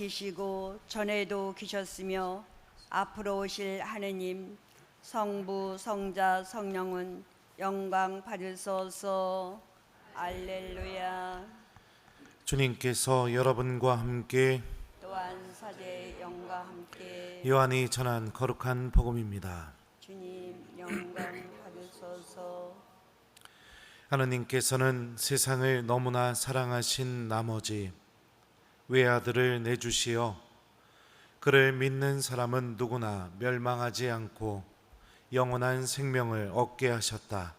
계시고 전에도 계셨으며 앞으로 오실 하느님 성부 성자 성령은 영광 받으소서. 알렐루야. 주님께서 여러분과 함께 또한 사제의 영과 함께 요한이 전한 거룩한 복음입니다. 주님 영광 받으소서. 하느님께서는 세상을 너무나 사랑하신 나머지 외아들을 내주시어 그를 믿는 사람은 누구나 멸망하지 않고 영원한 생명을 얻게 하셨다.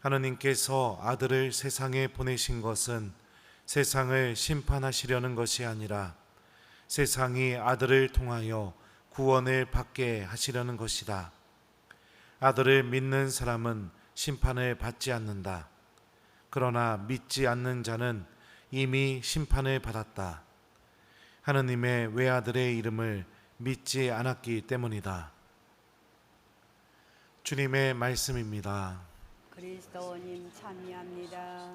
하느님께서 아들을 세상에 보내신 것은 세상을 심판하시려는 것이 아니라 세상이 아들을 통하여 구원을 받게 하시려는 것이다. 아들을 믿는 사람은 심판을 받지 않는다. 그러나 믿지 않는 자는 이미 심판을 받았다. 하느님의 외아들의 이름을 믿지 않았기 때문이다. 주님의 말씀입니다. 그리스도님 참여합니다.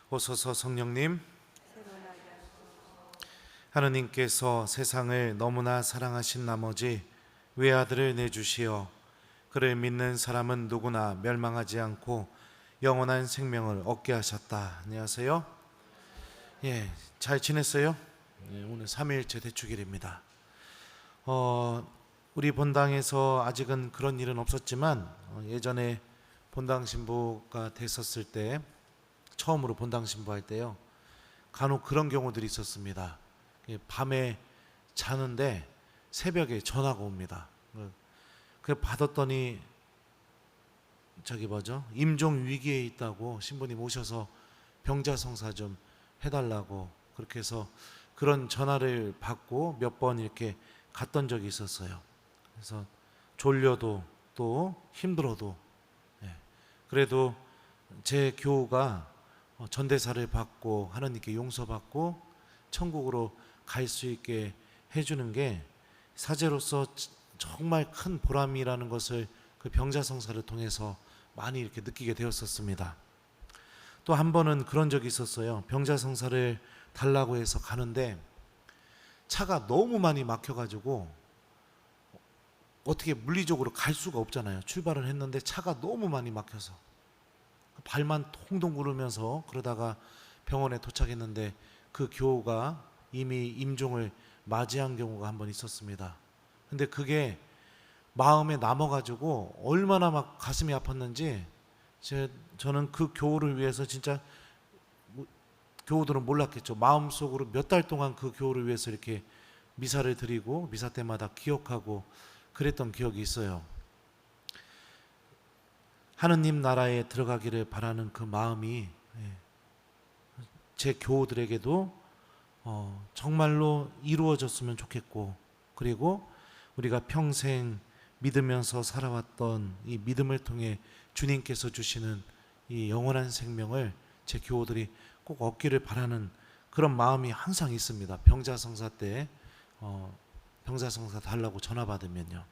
오소서 성령님, 하느님께서 세상을 너무나 사랑하신 나머지 외아들을 내주시어 그를 믿는 사람은 누구나 멸망하지 않고 영원한 생명을 얻게 하셨다. 안녕하세요. 잘 지냈어요? 오늘 3일째 대축일입니다. 우리 본당에서 아직은 그런 일은 없었지만 예전에 본당 신부가 됐었을 때 처음으로 본당 신부할 때요, 간혹 그런 경우들이 있었습니다. 밤에 자는데 새벽에 전화가 옵니다. 그 받았더니 임종 위기에 있다고 신부님 오셔서 병자성사 좀 해달라고, 그렇게 해서 그런 전화를 받고 몇 번 이렇게 갔던 적이 있었어요. 그래서 졸려도 또 힘들어도 그래도 제 교우가 전대사를 받고 하나님께 용서받고 천국으로 갈 수 있게 해주는 게 사제로서 정말 큰 보람이라는 것을 그 병자성사를 통해서 많이 이렇게 느끼게 되었었습니다. 또 한 번은 그런 적이 있었어요. 병자성사를 달라고 해서 가는데 차가 너무 많이 막혀가지고 어떻게 물리적으로 갈 수가 없잖아요. 출발을 했는데 차가 너무 많이 막혀서 발만 통동 구르면서 그러다가 병원에 도착했는데 그 교우가 이미 임종을 맞이한 경우가 한 번 있었습니다. 근데 그게 마음에 남아가지고 얼마나 막 가슴이 아팠는지 저는 그 교우를 위해서 진짜, 교우들은 몰랐겠죠. 마음속으로 몇 달 동안 그 교우를 위해서 이렇게 미사를 드리고 미사 때마다 기억하고 그랬던 기억이 있어요. 하느님 나라에 들어가기를 바라는 그 마음이 제 교우들에게도 정말로 이루어졌으면 좋겠고, 그리고 우리가 평생 믿으면서 살아왔던 이 믿음을 통해 주님께서 주시는 이 영원한 생명을 제 교우들이 꼭 얻기를 바라는 그런 마음이 항상 있습니다. 병자성사 때 병자성사 달라고 전화 받으면요,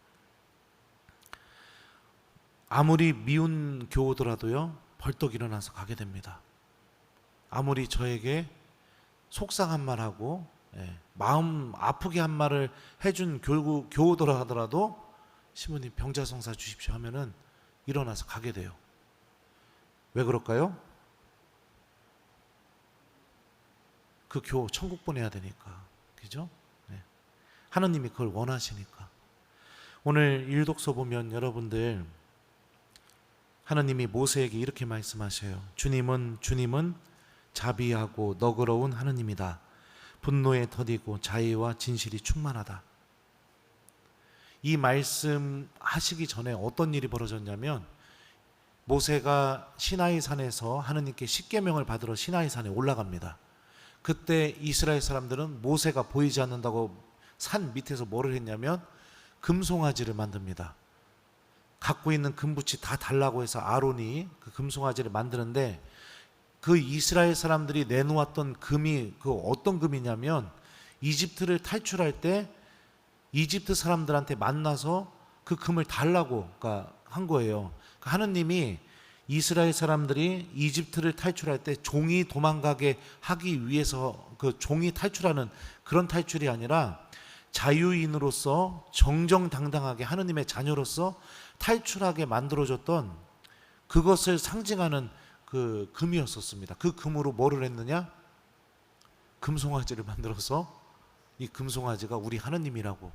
아무리 미운 교우더라도요 벌떡 일어나서 가게 됩니다. 아무리 저에게 속상한 말하고 마음 아프게 한 말을 해준 교우더라 하더라도 신부님 병자성사 주십시오 하면은 일어나서 가게 돼요. 왜 그럴까요? 그 교우 천국 보내야 되니까, 그죠? 하느님이 그걸 원하시니까. 오늘 일독서 보면 여러분들, 하느님이 모세에게 이렇게 말씀하셔요. 주님은 자비하고 너그러운 하느님이다. 분노에 더디고 자애와 진실이 충만하다. 이 말씀 하시기 전에 어떤 일이 벌어졌냐면, 모세가 시나이 산에서 하느님께 십계명을 받으러 시나이 산에 올라갑니다. 그때 이스라엘 사람들은 모세가 보이지 않는다고 산 밑에서 뭐를 했냐면 금송아지를 만듭니다. 갖고 있는 금붙이 다 달라고 해서 아론이 그 금송아지를 만드는데, 그 이스라엘 사람들이 내놓았던 금이 그 어떤 금이냐면, 이집트를 탈출할 때 이집트 사람들한테 만나서 그 금을 달라고 한 거예요. 하느님이 이스라엘 사람들이 이집트를 탈출할 때 종이 도망가게 하기 위해서 그 종이 탈출하는 그런 탈출이 아니라 자유인으로서 정정당당하게 하느님의 자녀로서 탈출하게 만들어줬던 그것을 상징하는 그 금이었었습니다. 그 금으로 뭐를 했느냐? 금송아지를 만들어서 이 금송아지가 우리 하느님이라고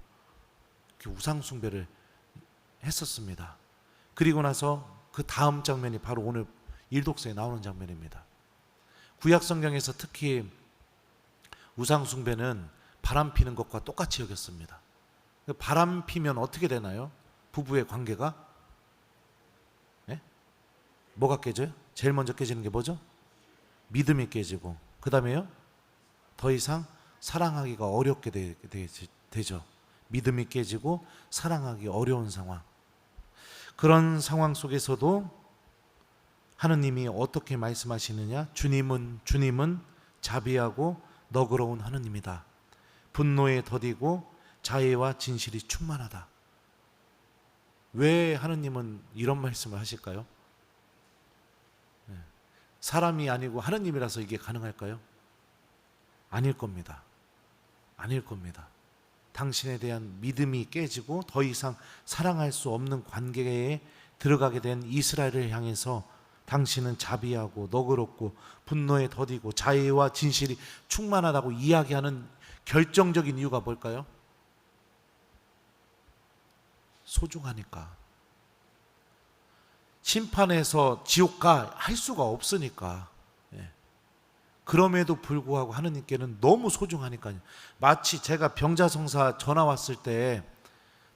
우상 숭배를 했었습니다. 그리고 나서 그 다음 장면이 바로 오늘 일독서에 나오는 장면입니다. 구약 성경에서 특히 우상 숭배는 바람 피는 것과 똑같이 여겼습니다. 바람 피면 어떻게 되나요? 부부의 관계가? 네? 뭐가 깨져요? 제일 먼저 깨지는 게 뭐죠? 믿음이 깨지고, 그 다음에요? 더 이상 사랑하기가 어렵게 되죠. 믿음이 깨지고 사랑하기 어려운 상황. 그런 상황 속에서도 하느님이 어떻게 말씀하시느냐? 주님은 자비하고 너그러운 하느님이다. 분노에 더디고 자애와 진실이 충만하다. 왜 하느님은 이런 말씀을 하실까요? 사람이 아니고 하느님이라서 이게 가능할까요? 아닐 겁니다. 아닐 겁니다. 당신에 대한 믿음이 깨지고 더 이상 사랑할 수 없는 관계에 들어가게 된 이스라엘을 향해서 당신은 자비하고 너그럽고 분노에 더디고 자애와 진실이 충만하다고 이야기하는 결정적인 이유가 뭘까요? 소중하니까. 심판에서 지옥 가 할 수가 없으니까. 그럼에도 불구하고 하느님께는 너무 소중하니까요. 마치 제가 병자성사 전화 왔을 때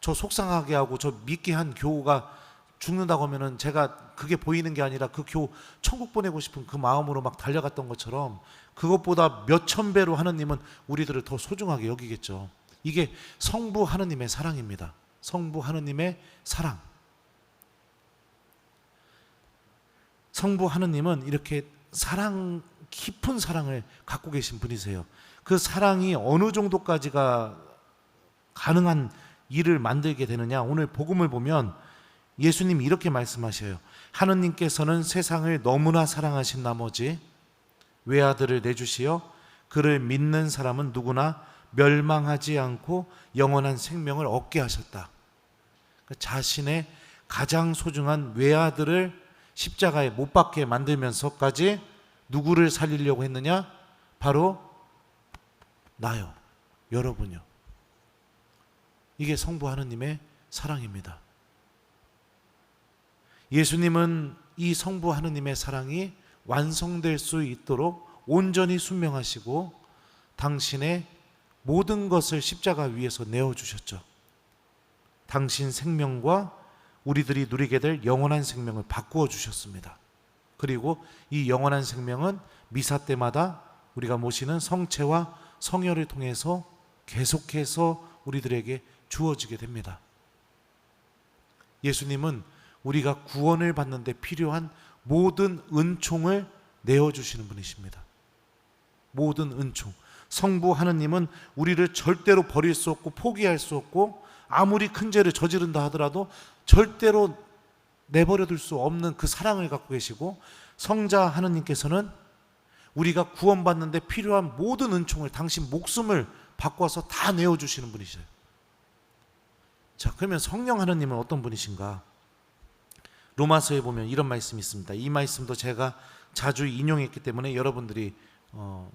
저 속상하게 하고 저 믿게 한 교우가 죽는다고 하면은 제가 그게 보이는 게 아니라 그 교우 천국 보내고 싶은 그 마음으로 막 달려갔던 것처럼 그것보다 몇천 배로 하느님은 우리들을 더 소중하게 여기겠죠. 이게 성부 하느님의 사랑입니다. 성부 하느님의 사랑. 성부 하느님은 이렇게 깊은 사랑을 갖고 계신 분이세요. 그 사랑이 어느 정도까지가 가능한 일을 만들게 되느냐? 오늘 복음을 보면 예수님이 이렇게 말씀하셔요. 하느님께서는 세상을 너무나 사랑하신 나머지 외아들을 내주시어 그를 믿는 사람은 누구나 멸망하지 않고 영원한 생명을 얻게 하셨다. 자신의 가장 소중한 외아들을 십자가에 못 박게 만들면서까지 누구를 살리려고 했느냐? 바로 나요, 여러분요. 이게 성부 하느님의 사랑입니다. 예수님은 이 성부 하느님의 사랑이 완성될 수 있도록 온전히 순명하시고 당신의 모든 것을 십자가 위에서 내어주셨죠. 당신 생명과 우리들이 누리게 될 영원한 생명을 바꾸어 주셨습니다. 그리고 이 영원한 생명은 미사 때마다 우리가 모시는 성체와 성혈을 통해서 계속해서 우리들에게 주어지게 됩니다. 예수님은 우리가 구원을 받는 데 필요한 모든 은총을 내어주시는 분이십니다. 모든 은총. 성부 하느님은 우리를 절대로 버릴 수 없고 포기할 수 없고 아무리 큰 죄를 저지른다 하더라도 절대로 내버려둘 수 없는 그 사랑을 갖고 계시고, 성자 하느님께서는 우리가 구원받는 데 필요한 모든 은총을 당신 목숨을 바꿔서 다 내어주시는 분이셔요. 자, 그러면 성령 하느님은 어떤 분이신가? 로마서에 보면 이런 말씀이 있습니다. 이 말씀도 제가 자주 인용했기 때문에 여러분들이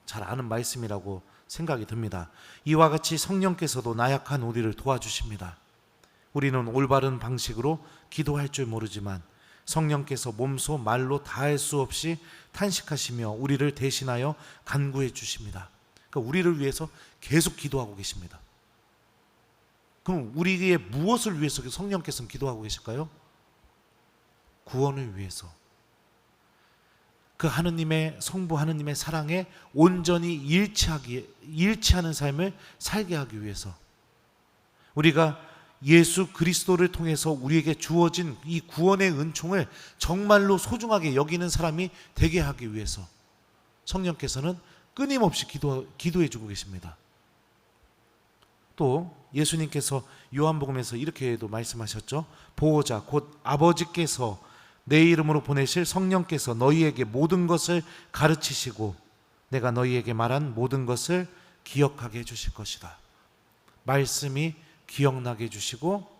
잘 아는 말씀이라고 생각이 듭니다. 이와 같이 성령께서도 나약한 우리를 도와주십니다. 우리는 올바른 방식으로 기도할 줄 모르지만 성령께서 몸소 말로 다할 수 없이 탄식하시며 우리를 대신하여 간구해 주십니다. 그러니까 우리를 위해서 계속 기도하고 계십니다. 그럼 우리의 무엇을 위해서 성령께서는 기도하고 계실까요? 구원을 위해서. 그 하느님의 성부 하느님의 사랑에 온전히 일치하는 삶을 살게 하기 위해서, 우리가 예수 그리스도를 통해서 우리에게 주어진 이 구원의 은총을 정말로 소중하게 여기는 사람이 되게 하기 위해서 성령께서는 끊임없이 기도해 주고 계십니다. 또 예수님께서 요한복음에서 이렇게도 말씀하셨죠. 보호자 곧 아버지께서 내 이름으로 보내실 성령께서 너희에게 모든 것을 가르치시고 내가 너희에게 말한 모든 것을 기억하게 해주실 것이다. 말씀이 기억나게 해주시고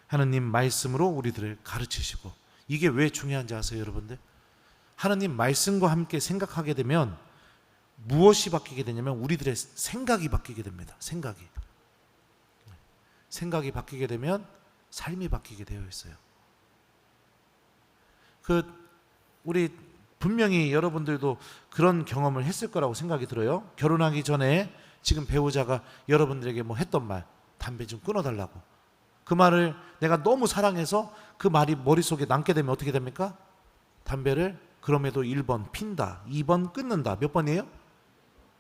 하느님 말씀으로 우리들을 가르치시고, 이게 왜 중요한지 아세요 여러분들? 하느님 말씀과 함께 생각하게 되면 무엇이 바뀌게 되냐면 우리들의 생각이 바뀌게 됩니다. 생각이 바뀌게 되면 삶이 바뀌게 되어 있어요. 우리 분명히 여러분들도 그런 경험을 했을 거라고 생각이 들어요. 결혼하기 전에 지금 배우자가 여러분들에게 뭐 했던 말, 담배 좀 끊어달라고, 그 말을 내가 너무 사랑해서 그 말이 머릿속에 남게 되면 어떻게 됩니까? 담배를 그럼에도 1번 핀다, 2번 끊는다. 몇 번이에요?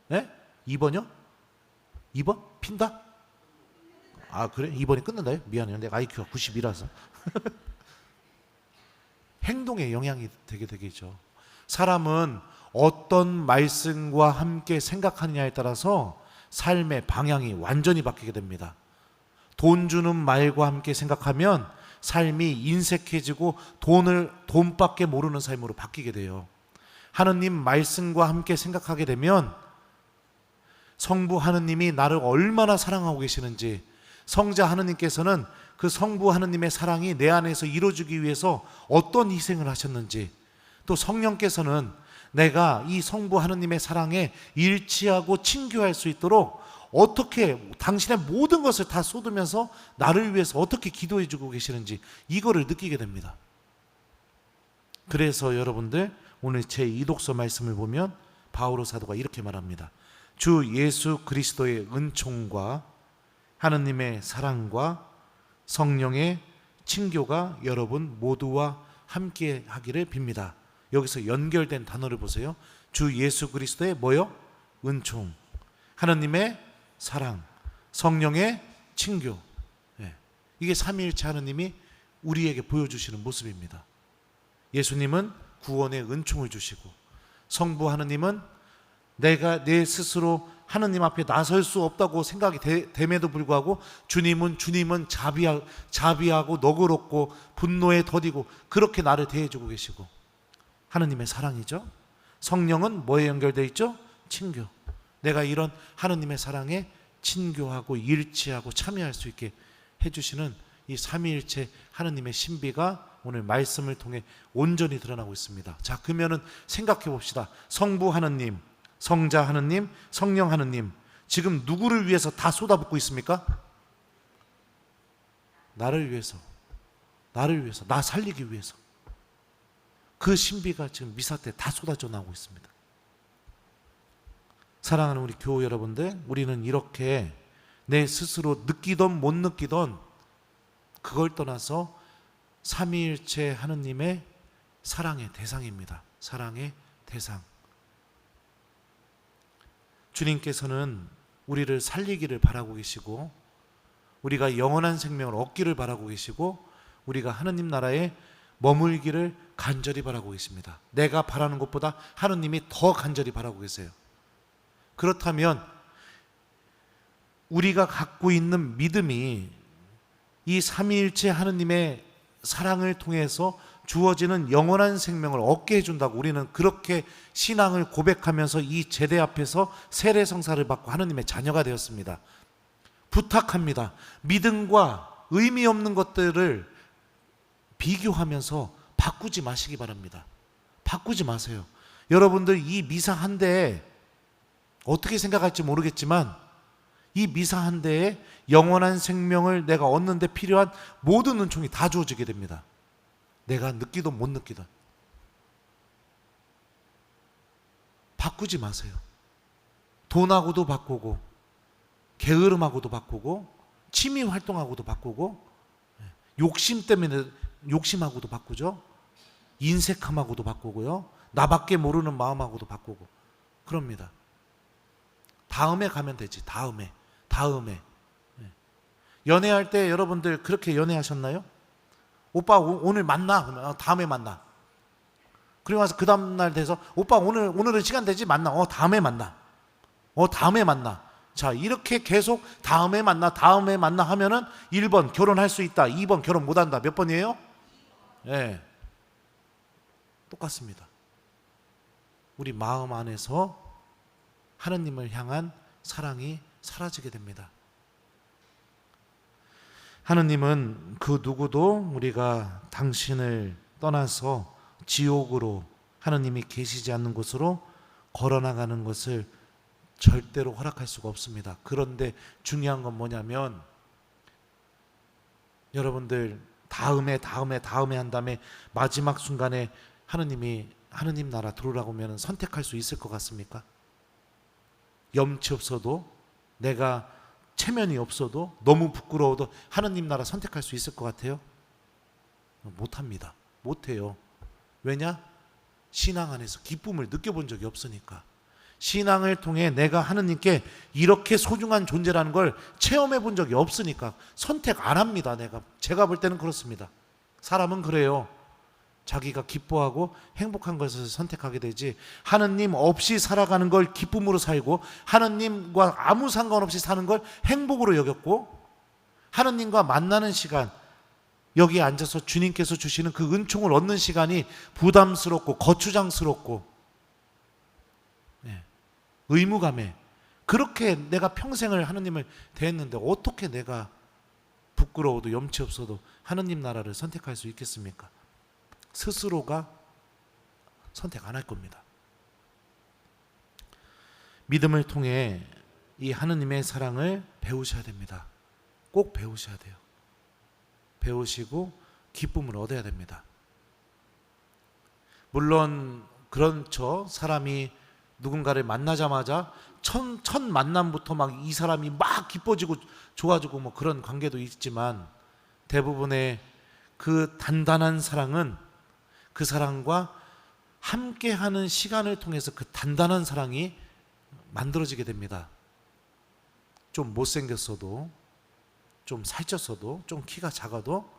네? 2번이요? 2번? 핀다? 아 그래? 2번이 끊는다요? 미안해요. 내가 IQ가 92라서 행동에 영향이 되게 되겠죠. 사람은 어떤 말씀과 함께 생각하느냐에 따라서 삶의 방향이 완전히 바뀌게 됩니다. 돈 주는 말과 함께 생각하면 삶이 인색해지고 돈밖에 모르는 삶으로 바뀌게 돼요. 하느님 말씀과 함께 생각하게 되면 성부 하느님이 나를 얼마나 사랑하고 계시는지, 성자 하느님께서는 그 성부 하느님의 사랑이 내 안에서 이루어지기 위해서 어떤 희생을 하셨는지, 또 성령께서는 내가 이 성부 하느님의 사랑에 일치하고 친교할 수 있도록 어떻게 당신의 모든 것을 다 쏟으면서 나를 위해서 어떻게 기도해 주고 계시는지, 이거를 느끼게 됩니다. 그래서 여러분들 오늘 제 이독서 말씀을 보면 바오로 사도가 이렇게 말합니다. 주 예수 그리스도의 은총과 하느님의 사랑과 성령의 친교가 여러분 모두와 함께 하기를 빕니다. 여기서 연결된 단어를 보세요. 주 예수 그리스도의 뭐요? 은총, 하느님의 사랑, 성령의 친교. 이게 삼위일체 하느님이 우리에게 보여주시는 모습입니다. 예수님은 구원의 은총을 주시고, 성부 하느님은 내가 내 스스로 하느님 앞에 나설 수 없다고 생각이 됨에도 불구하고 주님은 자비하고 너그럽고 분노에 더디고 그렇게 나를 대해주고 계시고, 하느님의 사랑이죠. 성령은 뭐에 연결되어 있죠? 친교. 내가 이런 하느님의 사랑에 친교하고 일치하고 참여할 수 있게 해주시는 이 삼위일체 하느님의 신비가 오늘 말씀을 통해 온전히 드러나고 있습니다. 자, 그러면은 생각해 봅시다. 성부 하느님, 성자 하느님, 성령 하느님, 지금 누구를 위해서 다 쏟아붓고 있습니까? 나를 위해서, 나 살리기 위해서. 그 신비가 지금 미사때 다 쏟아져 나오고 있습니다. 사랑하는 우리 교우 여러분들, 우리는 이렇게 내 스스로 느끼던 못 느끼던 그걸 떠나서 삼위일체 하느님의 사랑의 대상입니다. 사랑의 대상. 주님께서는 우리를 살리기를 바라고 계시고, 우리가 영원한 생명을 얻기를 바라고 계시고, 우리가 하느님 나라에 머물기를 간절히 바라고 계십니다. 내가 바라는 것보다 하느님이 더 간절히 바라고 계세요. 그렇다면 우리가 갖고 있는 믿음이 이 삼위일체 하느님의 사랑을 통해서 주어지는 영원한 생명을 얻게 해준다고 우리는 그렇게 신앙을 고백하면서 이 제대 앞에서 세례성사를 받고 하느님의 자녀가 되었습니다. 부탁합니다. 믿음과 의미 없는 것들을 비교하면서 바꾸지 마시기 바랍니다. 바꾸지 마세요. 여러분들 이 미사 한 대에 어떻게 생각할지 모르겠지만 이 미사 한 대에 영원한 생명을 내가 얻는 데 필요한 모든 은총이 다 주어지게 됩니다. 내가 느끼든 못 느끼든. 바꾸지 마세요. 돈하고도 바꾸고, 게으름하고도 바꾸고, 취미 활동하고도 바꾸고, 욕심 때문에 욕심하고도 바꾸죠. 인색함하고도 바꾸고요. 나밖에 모르는 마음하고도 바꾸고 그럽니다. 다음에 가면 되지. 다음에. 연애할 때 여러분들 그렇게 연애하셨나요? 오빠 오늘 만나. 그러면 다음에 만나. 그리고 나서 그 다음날 돼서 오빠 오늘은 시간 되지? 만나. 다음에 만나. 다음에 만나. 자, 이렇게 계속 다음에 만나 하면은 1번 결혼할 수 있다, 2번 결혼 못한다. 몇 번이에요? 네. 똑같습니다. 우리 마음 안에서 하느님을 향한 사랑이 사라지게 됩니다. 하느님은 그 누구도 우리가 당신을 떠나서 지옥으로, 하느님이 계시지 않는 곳으로 걸어나가는 것을 절대로 허락할 수가 없습니다. 그런데 중요한 건 뭐냐면, 여러분들 다음에 한 다음에 마지막 순간에 하느님이 하느님 나라 들어오라고 하면 선택할 수 있을 것 같습니까? 염치 없어도, 내가 체면이 없어도, 너무 부끄러워도 하느님 나라 선택할 수 있을 것 같아요? 못합니다. 못해요. 왜냐? 신앙 안에서 기쁨을 느껴본 적이 없으니까. 신앙을 통해 내가 하느님께 이렇게 소중한 존재라는 걸 체험해 본 적이 없으니까 선택 안 합니다. 제가 볼 때는 그렇습니다. 사람은 그래요. 자기가 기뻐하고 행복한 것을 선택하게 되지, 하느님 없이 살아가는 걸 기쁨으로 살고, 하느님과 아무 상관없이 사는 걸 행복으로 여겼고, 하느님과 만나는 시간, 여기에 앉아서 주님께서 주시는 그 은총을 얻는 시간이 부담스럽고 거추장스럽고 의무감에, 그렇게 내가 평생을 하느님을 대했는데 어떻게 내가 부끄러워도 염치 없어도 하느님 나라를 선택할 수 있겠습니까? 스스로가 선택 안 할 겁니다. 믿음을 통해 이 하느님의 사랑을 배우셔야 됩니다. 꼭 배우셔야 돼요. 배우시고 기쁨을 얻어야 됩니다. 물론 그렇죠. 사람이 누군가를 만나자마자 첫 만남부터 막 이 사람이 막 기뻐지고 좋아지고 뭐 그런 관계도 있지만, 대부분의 그 단단한 사랑은 그 사랑과 함께하는 시간을 통해서 그 단단한 사랑이 만들어지게 됩니다. 좀 못생겼어도, 좀 살쪘어도, 좀 키가 작아도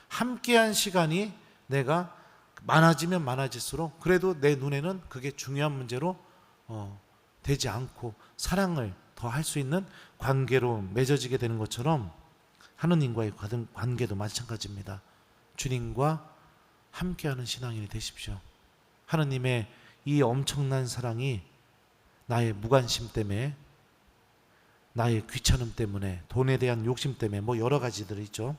함께한 시간이 내가 많아지면 많아질수록 그래도 내 눈에는 그게 중요한 문제로 되지 않고 사랑을 더 할 수 있는 관계로 맺어지게 되는 것처럼 하느님과의 관계도 마찬가지입니다. 주님과 함께하는 신앙인이 되십시오. 하느님의 이 엄청난 사랑이 나의 무관심 때문에, 나의 귀찮음 때문에, 돈에 대한 욕심 때문에 뭐 여러 가지들이 있죠.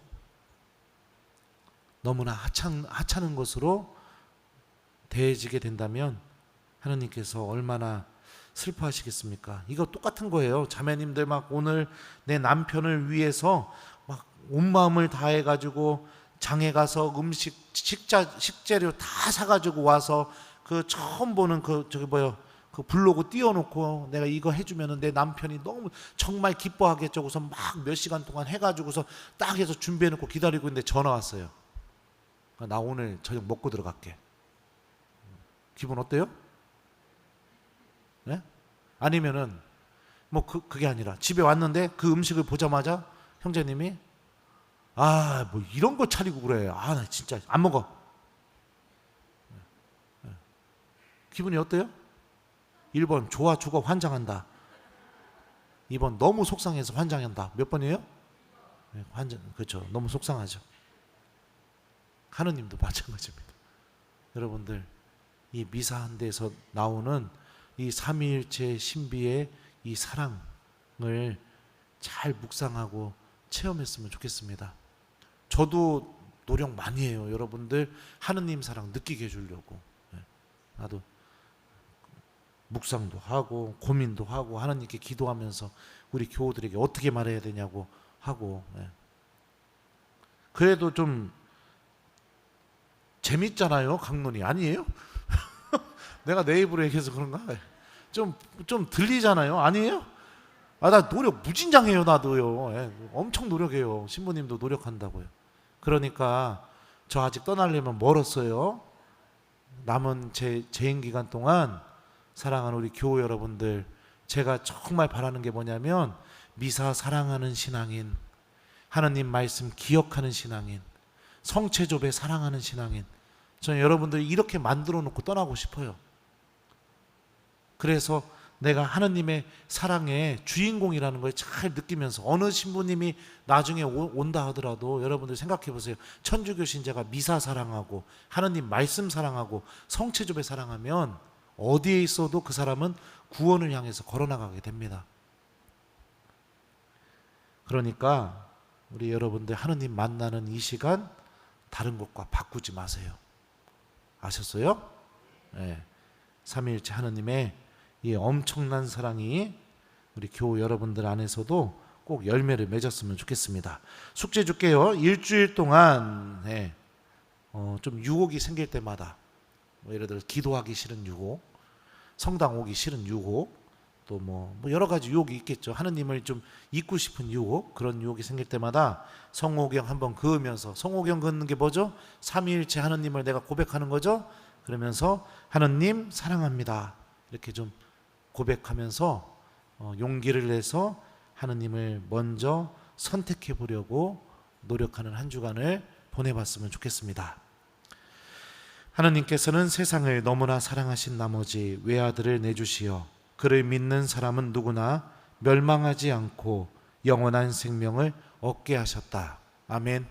너무나 하찮은 것으로 대해지게 된다면 하느님께서 얼마나 슬퍼하시겠습니까? 이거 똑같은 거예요. 자매님들 막 오늘 내 남편을 위해서 막 온 마음을 다해가지고 장에 가서 음식, 식재료 다 사가지고 와서 그 처음 보는 그 블로그 띄워놓고 내가 이거 해주면은 내 남편이 너무 정말 기뻐하겠죠. 그래서 막 몇 시간 동안 해가지고서 딱 해서 준비해놓고 기다리고 있는데 전화 왔어요. 나 오늘 저녁 먹고 들어갈게. 기분 어때요? 네? 아니면은 뭐 그게 아니라 집에 왔는데 그 음식을 보자마자 형제님이 뭐 이런 거 차리고 그래. 나 진짜 안 먹어. 기분이 어때요? 1번 좋아 죽어 환장한다. 2번 너무 속상해서 환장한다. 몇 번이에요? 그렇죠. 너무 속상하죠. 하느님도 마찬가지입니다. 여러분들 이 미사 한 데에서 나오는 이 삼위일체 신비의 이 사랑을 잘 묵상하고 체험했으면 좋겠습니다. 저도 노력 많이 해요. 여러분들 하느님 사랑 느끼게 해주려고. 나도 묵상도 하고 고민도 하고 하나님께 기도하면서 우리 교우들에게 어떻게 말해야 되냐고 하고. 그래도 좀 재밌잖아요. 강론이 아니에요? 내가 내 입으로 얘기해서 그런가? 좀 들리잖아요. 아니에요? 나 노력 무진장해요. 나도요. 엄청 노력해요. 신부님도 노력한다고요. 그러니까 저 아직 떠나려면 멀었어요. 남은 제 재임 기간 동안 사랑하는 우리 교우 여러분들, 제가 정말 바라는 게 뭐냐면 미사 사랑하는 신앙인, 하나님 말씀 기억하는 신앙인, 성체조배 사랑하는 신앙인, 저는 여러분들 이렇게 만들어 놓고 떠나고 싶어요. 그래서 내가 하느님의 사랑의 주인공이라는 걸 잘 느끼면서, 어느 신부님이 나중에 온다 하더라도 여러분들 생각해 보세요. 천주교 신자가 미사 사랑하고 하느님 말씀 사랑하고 성체조배 사랑하면 어디에 있어도 그 사람은 구원을 향해서 걸어나가게 됩니다. 그러니까 우리 여러분들 하느님 만나는 이 시간 다른 것과 바꾸지 마세요. 아셨어요? 네. 삼위일체 하느님의 이 엄청난 사랑이 우리 교우 여러분들 안에서도 꼭 열매를 맺었으면 좋겠습니다. 숙제 줄게요. 일주일 동안 좀 유혹이 생길 때마다, 뭐 예를 들어 기도하기 싫은 유혹, 성당 오기 싫은 유혹, 또 뭐 여러 가지 유혹이 있겠죠. 하느님을 좀 잊고 싶은 유혹, 그런 유혹이 생길 때마다 성호경 한번 그으면서, 성호경 그는 게 뭐죠? 삼위일체 하느님을 내가 고백하는 거죠. 그러면서 하느님 사랑합니다 이렇게 좀 고백하면서 용기를 내서 하느님을 먼저 선택해 보려고 노력하는 한 주간을 보내봤으면 좋겠습니다. 하느님께서는 세상을 너무나 사랑하신 나머지 외아들을 내주시어 그를 믿는 사람은 누구나 멸망하지 않고 영원한 생명을 얻게 하셨다. 아멘.